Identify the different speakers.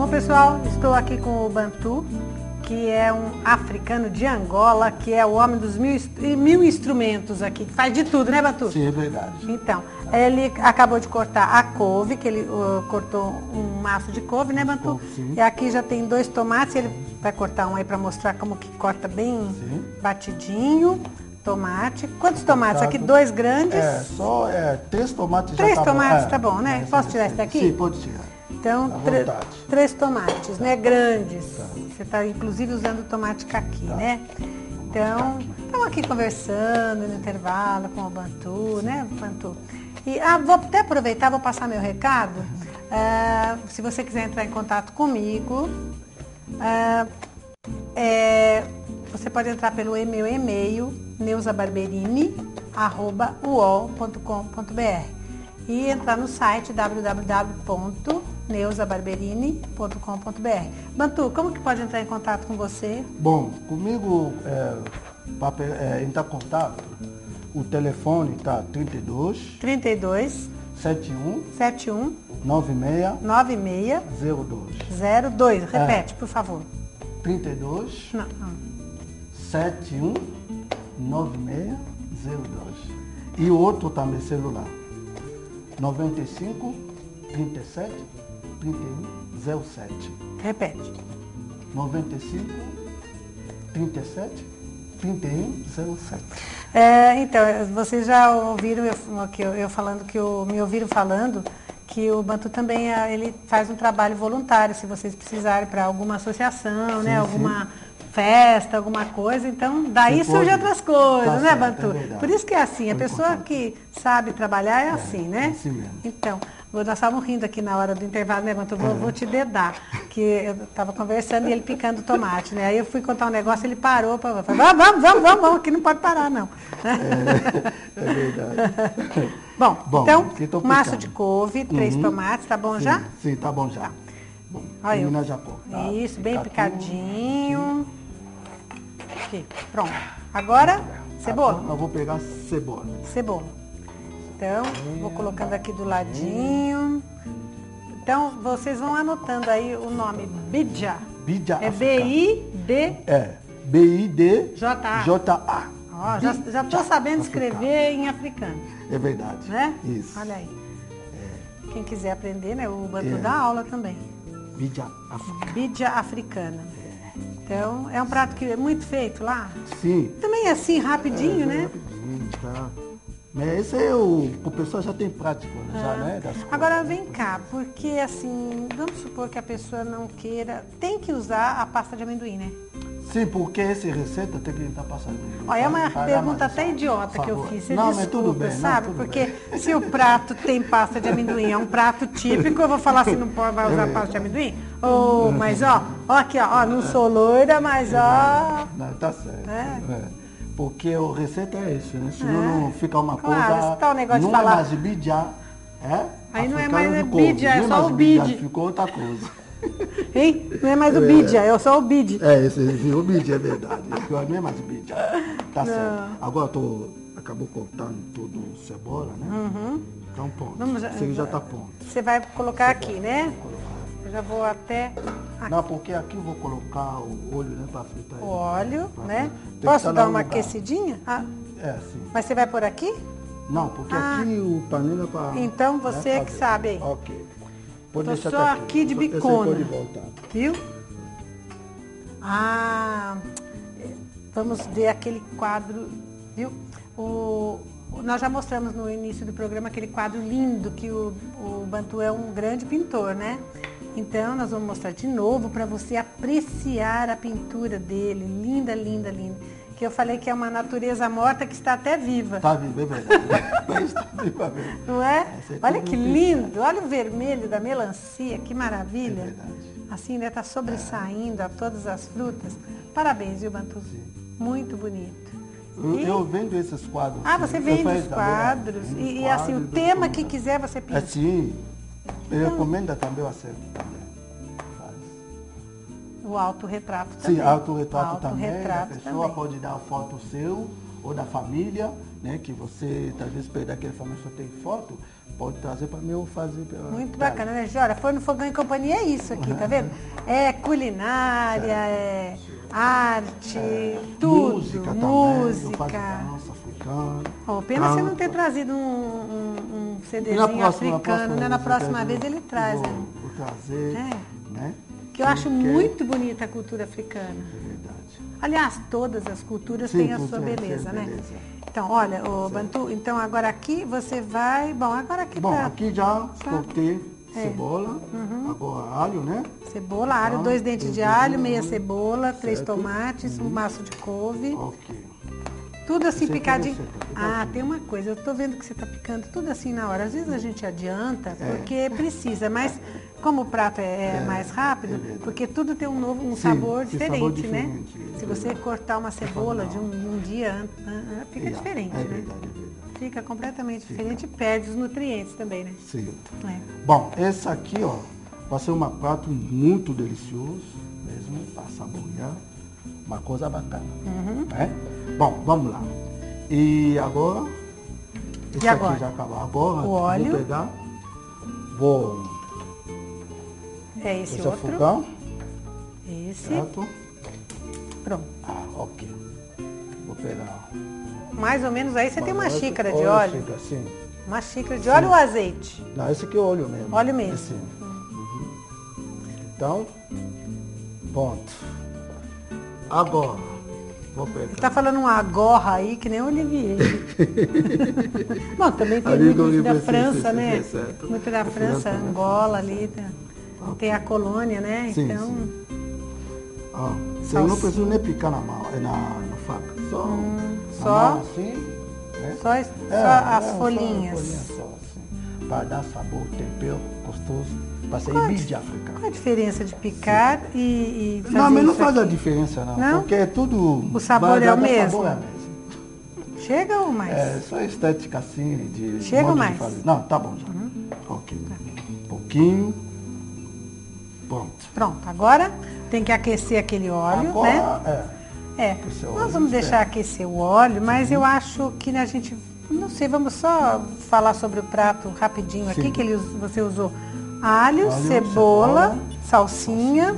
Speaker 1: Bom, pessoal, estou aqui com o Bantu, que é um africano de Angola, que é o homem dos mil instrumentos aqui, que faz de tudo, né, Bantu?
Speaker 2: Sim, é verdade.
Speaker 1: Então, ele acabou de cortar a couve, que ele cortou um maço de couve, né, Bantu?
Speaker 2: Sim.
Speaker 1: E aqui já tem 2 tomates, ele vai cortar um aí para mostrar como que corta bem batidinho. Tomate. Quantos tomates? Aqui 2 grandes.
Speaker 2: 3 tomates.
Speaker 1: 3
Speaker 2: já
Speaker 1: tomates,
Speaker 2: tá
Speaker 1: tá bom, né? Posso tirar esse daqui?
Speaker 2: Sim, pode tirar.
Speaker 1: Então, 3 tomates, né? Grandes. Você está, inclusive, usando o tomate caqui, né? Então, estamos aqui conversando no intervalo com o Bantu, né, Bantu? E vou até aproveitar, vou passar meu recado. Se você quiser entrar em contato comigo, você pode entrar pelo meu e-mail, neuzabarberini@uol.com.br e entrar no site www.neuzabarberini.com.br. Bantu, como que pode entrar em contato com você?
Speaker 2: Bom, comigo, para entrar em contato, o telefone está 32 71 96 02.
Speaker 1: Repete, por favor.
Speaker 2: 32 71 9602. E o outro também celular. 95 37 31 07.
Speaker 1: Repete.
Speaker 2: 95 37 31 07.
Speaker 1: Então, vocês já ouviram eu falando me ouviram falando que o Bantu também ele faz um trabalho voluntário, se vocês precisarem para alguma associação, né? Alguma festa, alguma coisa, então daí surgem outras coisas, né, Bantu? Por isso que é assim, a pessoa que sabe trabalhar é assim, né?
Speaker 2: Assim mesmo.
Speaker 1: Então, nós estávamos rindo aqui na hora do intervalo, né, Bantu? Vou te dedar, que eu estava conversando e ele picando tomate, né? Aí eu fui contar um negócio, ele parou, falou, vamos, aqui não pode parar, não.
Speaker 2: É verdade.
Speaker 1: Bom, então, maço de couve, 3 tomates, tá bom já?
Speaker 2: Sim, tá bom já.
Speaker 1: Tá.
Speaker 2: Bom,
Speaker 1: olha,
Speaker 2: já cortar.
Speaker 1: Isso, bem picadinho. Aqui, pronto. Agora, cebola.
Speaker 2: Agora eu vou pegar cebola.
Speaker 1: Cebola. Então, vou colocando aqui do ladinho. Então, vocês vão anotando aí o nome Bidja.
Speaker 2: Bidja
Speaker 1: é
Speaker 2: africana.
Speaker 1: B-I-D...
Speaker 2: B-I-D-J-A.
Speaker 1: Ó, já estou sabendo escrever em africano.
Speaker 2: É verdade.
Speaker 1: Né?
Speaker 2: Isso.
Speaker 1: Olha aí. Quem quiser aprender, né? O Bantu dá aula também.
Speaker 2: Bidja africana.
Speaker 1: Bidja africana. Então, é um prato que é muito feito lá?
Speaker 2: Sim.
Speaker 1: Também é assim, rapidinho, né?
Speaker 2: Rapidinho, tá. Mas esse o pessoal já tem prática, já, né?
Speaker 1: Agora, vem cá, porque assim, vamos supor que a pessoa não queira, tem que usar a pasta de amendoim, né?
Speaker 2: Sim, porque essa receita tem que estar passando.
Speaker 1: Olha, é uma pergunta até idiota que eu fiz. Você
Speaker 2: não,
Speaker 1: desculpa,
Speaker 2: mas tudo bem,
Speaker 1: sabe?
Speaker 2: Tudo
Speaker 1: porque
Speaker 2: bem.
Speaker 1: Se o prato tem pasta de amendoim, é um prato típico, eu vou falar assim, não pode, vai usar pasta de amendoim? Mas ó aqui, ó, não sou loira, mas ó...
Speaker 2: Não, tá certo. Porque a receita é isso, né? Senão não fica uma
Speaker 1: claro,
Speaker 2: coisa...
Speaker 1: Tá o negócio
Speaker 2: não
Speaker 1: de falar...
Speaker 2: é mais bidja,
Speaker 1: Aí não é mais bidja, é só o bid.
Speaker 2: Ficou outra coisa.
Speaker 1: Hein? Não é mais o bidja, é só o bid.
Speaker 2: Esse o bidja, é verdade. Agora não é mais o bidja. Tá certo. Agora acabou cortando tudo cebola, né? Então pronto. Você já tá pronto.
Speaker 1: Você vai colocar aqui, né? Eu já vou até...
Speaker 2: Não, porque aqui eu vou colocar o óleo, né, para fritar.
Speaker 1: O óleo, né? Posso dar uma aquecidinha?
Speaker 2: Sim.
Speaker 1: Mas você vai por aqui?
Speaker 2: Não, porque aqui o panela para...
Speaker 1: Então você é que sabe aí.
Speaker 2: Ok. Pode
Speaker 1: Tô
Speaker 2: deixar
Speaker 1: só aqui de bicona.
Speaker 2: Pode voltar.
Speaker 1: Viu? Vamos ver aquele quadro, viu? Nós já mostramos no início do programa aquele quadro lindo que o Bantu é um grande pintor, né? Então, nós vamos mostrar de novo para você apreciar a pintura dele. Linda, linda, linda. Que eu falei que é uma natureza morta que está até viva.
Speaker 2: Está viva, é verdade. Está viva mesmo.
Speaker 1: Não é? Olha que lindo. Olha o vermelho da melancia, que maravilha.
Speaker 2: É verdade.
Speaker 1: Assim, né? Está sobressaindo a todas as frutas. Parabéns, viu, Bantu?
Speaker 2: Sim.
Speaker 1: Muito bonito.
Speaker 2: Eu vendo esses quadros.
Speaker 1: Você vende os quadros. E assim, o tema que quiser você pinta.
Speaker 2: Sim. Eu recomendo também o acerto também.
Speaker 1: O autorretrato também.
Speaker 2: Sim, autorretrato também.
Speaker 1: Autorretrato
Speaker 2: a pessoa pode dar a foto seu ou da família, né? Que você talvez perder aquele família só tem foto, pode trazer para mim eu fazer.
Speaker 1: Muito bacana, né, Olha, Forno, Fogão e Companhia é isso aqui, tá vendo? É culinária, é arte, tudo.
Speaker 2: Música também,
Speaker 1: música.
Speaker 2: eu faço dança africana.
Speaker 1: Oh, pena você não ter trazido um CDzinho africano, né? Na próxima vez ele traz.
Speaker 2: Vou trazer, né?
Speaker 1: Que eu acho muito bonita a cultura africana.
Speaker 2: É verdade.
Speaker 1: Aliás, todas as culturas têm a sua beleza, né? Então, olha, o Bantu, então agora aqui você vai... Bom, agora aqui
Speaker 2: aqui já cortei cebola, agora alho, né?
Speaker 1: Cebola, alho, 2 dentes de alho, meia cebola, 3 tomates, um maço de couve.
Speaker 2: Ok.
Speaker 1: Tudo assim picadinho. Tem uma coisa, eu tô vendo que você tá picando tudo assim na hora. Às vezes a gente adianta porque precisa, mas como o prato é mais rápido, porque tudo tem um sabor diferente, né? Se você cortar uma cebola de um dia, fica diferente, né?
Speaker 2: Verdade.
Speaker 1: Fica completamente diferente e perde os nutrientes também, né?
Speaker 2: Certo. Bom, esse aqui, ó, vai ser um prato muito delicioso mesmo, para saborear. Uma coisa bacana. Né? Bom, vamos lá. E agora, esse aqui já acabou. Agora,
Speaker 1: o óleo.
Speaker 2: Vou pegar, vou...
Speaker 1: esse
Speaker 2: é
Speaker 1: outro.
Speaker 2: Fogão.
Speaker 1: Esse.
Speaker 2: Certo?
Speaker 1: Pronto.
Speaker 2: Ok. Vou pegar...
Speaker 1: Mais ou menos aí você tem uma xícara de óleo.
Speaker 2: Sim.
Speaker 1: Uma xícara de óleo ou azeite?
Speaker 2: Não, esse aqui é óleo mesmo.
Speaker 1: Óleo mesmo.
Speaker 2: Esse. Então, pronto. Agora, vou pegar.
Speaker 1: Você tá falando uma agorra aí que nem o Olivier. Bom, também tem muito da França, né? Muito da França, Angola ali. Tem a colônia, né?
Speaker 2: Sim,
Speaker 1: então.
Speaker 2: Você não precisa nem picar na mão, na faca. Só assim, né?
Speaker 1: Só as folhinhas.
Speaker 2: Só assim, para dar sabor, tempero gostoso, para ser bide africano.
Speaker 1: Qual a diferença de picar e fazer
Speaker 2: não, mas não
Speaker 1: isso
Speaker 2: faz a
Speaker 1: aqui?
Speaker 2: diferença não, porque é tudo...
Speaker 1: O sabor é o mesmo?
Speaker 2: Sabor é o mesmo.
Speaker 1: Chega ou mais?
Speaker 2: É, só estética assim, de
Speaker 1: chega ou mais?
Speaker 2: Não, tá bom já. Ok. Um pouquinho. Pronto,
Speaker 1: agora tem que aquecer aquele óleo,
Speaker 2: agora,
Speaker 1: né? Nós vamos deixar aquecer o óleo, mas eu acho que a gente, não sei, vamos só falar sobre o prato rapidinho aqui, que você usou alho, cebola, salsinha,